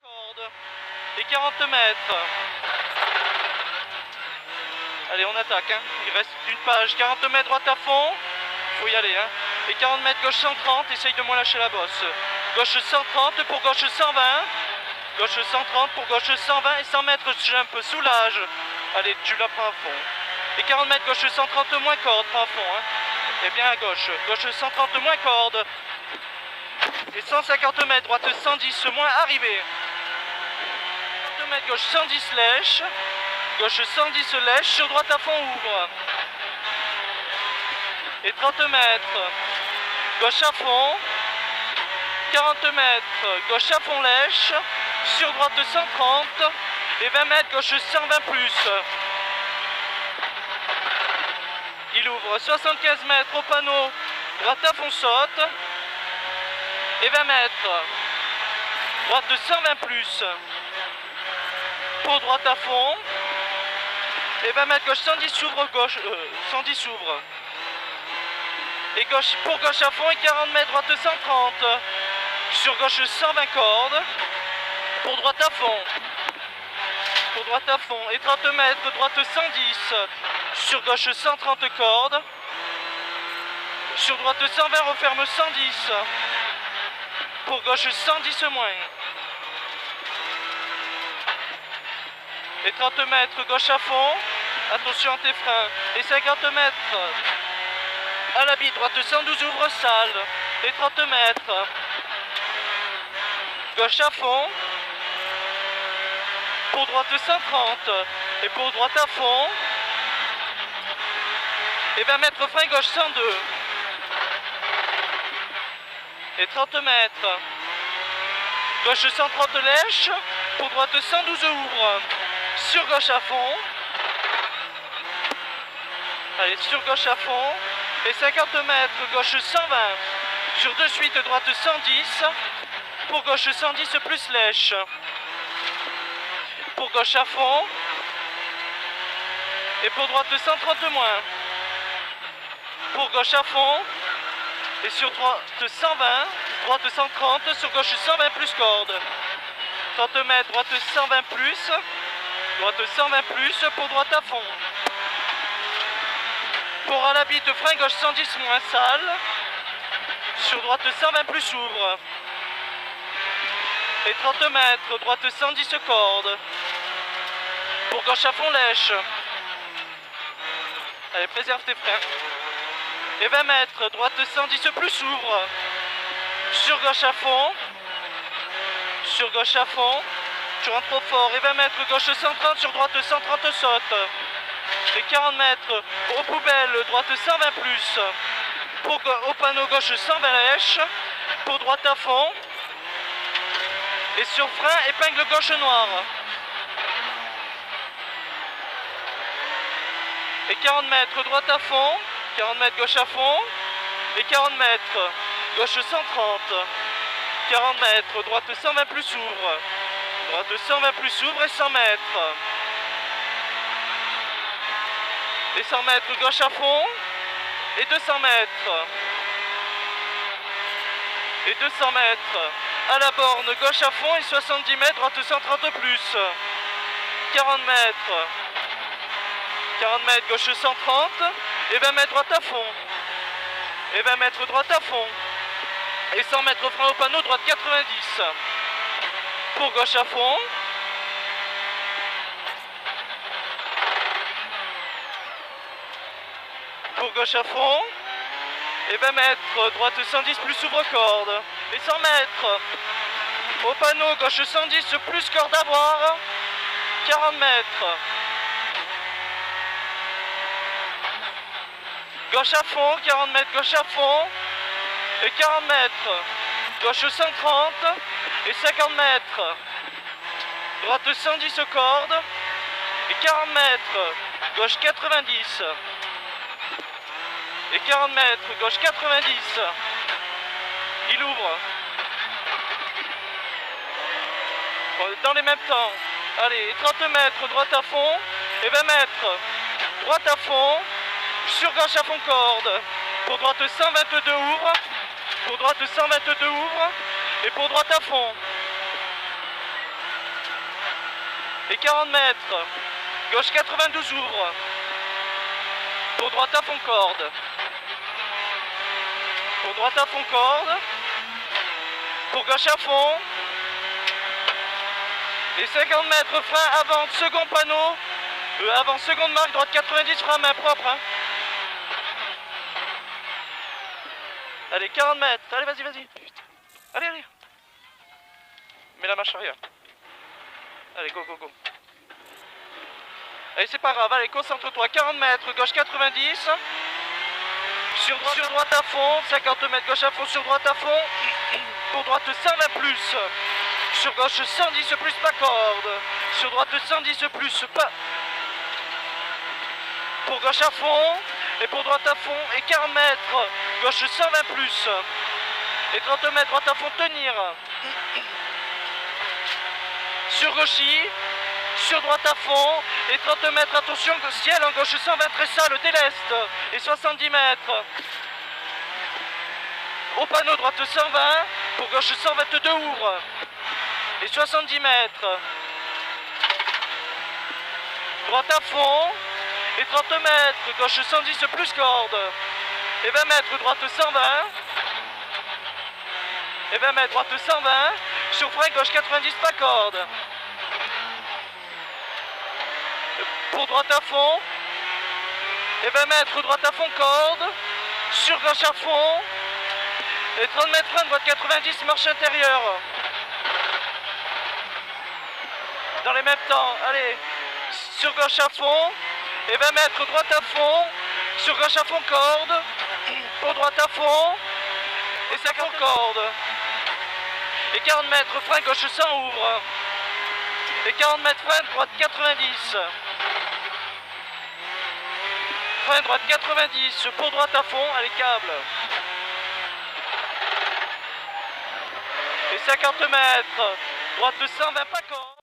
Corde. Et 40 mètres. Allez, on attaque. Hein. Il reste une page. 40 mètres droite à fond. Faut y aller. Hein. Et 40 mètres gauche 130. Essaye de moins lâcher la bosse. Gauche 130 pour gauche 120. Gauche 130 pour gauche 120. Et 100 mètres jump. Soulage. Allez, tu la prends à fond. Et 40 mètres gauche 130 moins corde. Prends à fond. Hein. Et bien à gauche. Gauche 130 moins corde. Et 150 mètres droite 110 moins arrivée. 40 mètres gauche 110 lèche. Gauche 110 lèche. Sur droite à fond ouvre. Et 30 mètres. Gauche à fond. 40 mètres. Gauche à fond lèche. Sur droite 130. Et 20 mètres gauche 120 plus. Il ouvre 75 mètres au panneau. Droite à fond saute. Et 20 mètres. Droite de 120 plus. Pour droite à fond. Et 20 mètres gauche 110 s'ouvre gauche. 110 s'ouvre. Et gauche pour gauche à fond et 40 mètres droite 130. Sur gauche 120 cordes. Pour droite à fond. Pour droite à fond. Et 30 mètres droite 110. Sur gauche 130 cordes. Sur droite 120 referme 110. Pour gauche 110 moins. Et 30 mètres gauche à fond. Attention à tes freins. Et 50 mètres. À la bille droite 112 ouvre salle. Et 30 mètres. Gauche à fond. Pour droite 130. Et pour droite à fond. Et 20 mètres frein gauche 102. Et 30 mètres. Gauche 130 lèche. Pour droite 112 ouvre. Sur gauche à fond. Allez, sur gauche à fond. Et 50 mètres, gauche 120. Sur de suite, droite 110. Pour gauche 110 plus lèche. Pour gauche à fond. Et pour droite 130 moins. Pour gauche à fond. Et sur droite 120. Droite 130. Sur gauche 120 plus corde. 30 mètres, droite 120 plus. Droite 120 plus. Pour droite à fond. Pour à la bite, frein gauche 110 moins salle. Sur droite 120 plus ouvre. Et 30 mètres, droite 110 corde. Pour gauche à fond lèche. Allez, préserve tes freins. Et 20 mètres, droite 110 plus ouvre. Sur gauche à fond. Sur gauche à fond. Tu rentres trop fort. Et 20 mètres, gauche 130, sur droite 130 saute. Et 40 mètres, aux poubelles, droite 120 plus. Au panneau gauche 120 lèche. Pour droite à fond. Et sur frein, épingle gauche noire. Et 40 mètres, droite à fond. 40 mètres, gauche à fond. Et 40 mètres, gauche 130. 40 mètres, droite 120 plus ouvre. Droite 120 plus ouvre et 100 mètres. Et 100 mètres, gauche à fond. Et 200 mètres. Et 200 mètres. À la borne, gauche à fond et 70 mètres, droite 130 plus. 40 mètres. 40 mètres, gauche 130. Et 20 mètres, droite à fond. Et 20 mètres, droite à fond. Et 100 mètres, frein au panneau, droite 90. Pour gauche à fond. Pour gauche à fond. Et 20 mètres, droite 110 plus ouvre corde. Et 100 mètres. Au panneau, gauche 110 plus corde à boire. 40 mètres. Gauche à fond, 40 mètres, gauche à fond. Et 40 mètres. Gauche 130. Et 50 mètres. Droite 110 corde. Et 40 mètres. Gauche 90. Et 40 mètres. Gauche 90. Il ouvre. Dans les mêmes temps. Allez, 30 mètres. Droite à fond. Et 20 mètres. Droite à fond. Sur gauche à fond corde. Pour droite 122 ouvre. Pour droite 122 ouvre. Et pour droite à fond. et 40 mètres. Gauche 92 ouvre. Pour droite à fond corde. Pour droite à fond corde. Pour gauche à fond. Et 50 mètres frein avant, second panneau. Avant seconde marque, droite 90, frein main propre. Hein. Allez, 40 mètres. Allez, vas-y, vas-y. Allez, allez. Mets la marche arrière. Allez, go, go, go. Allez, c'est pas grave. Allez, concentre-toi. 40 mètres, gauche 90. Sur droite à fond. 50 mètres, gauche à fond, sur droite à fond. Pour droite 120 plus. Sur gauche 110 plus, pas corde. Sur droite 110 plus, pas. Pour gauche à fond. Et pour droite à fond. Et 40 mètres. Gauche 120 plus. Et 30 mètres, droite à fond, tenir. Sur gauchis. Sur droite à fond. Et 30 mètres, attention, ciel en gauche 120, très sale, déleste. Et 70 mètres. Au panneau, droite 120. Pour gauche 122, ouvre. Et 70 mètres. Droite à fond. Et 30 mètres, gauche 110 plus corde. Et 20 mètres, droite 120. Et 20 mètres, droite 120. Sur frein, gauche 90, pas corde. Pour droite à fond. Et 20 mètres, droite à fond, corde. Sur gauche à fond. Et 30 mètres, frein, droite 90, marche intérieure. Dans les mêmes temps, allez. Sur gauche à fond. Et 20 mètres, droite à fond. Sur gauche à fond, corde. Pour droite à fond. Et 50 corde. Et 40 mètres, frein, gauche 100, ouvre. Et 40 mètres, frein, droite 90. Frein, droite 90. Pour droite à fond, allez, câble. Et 50 mètres. Droite 120, pas corde.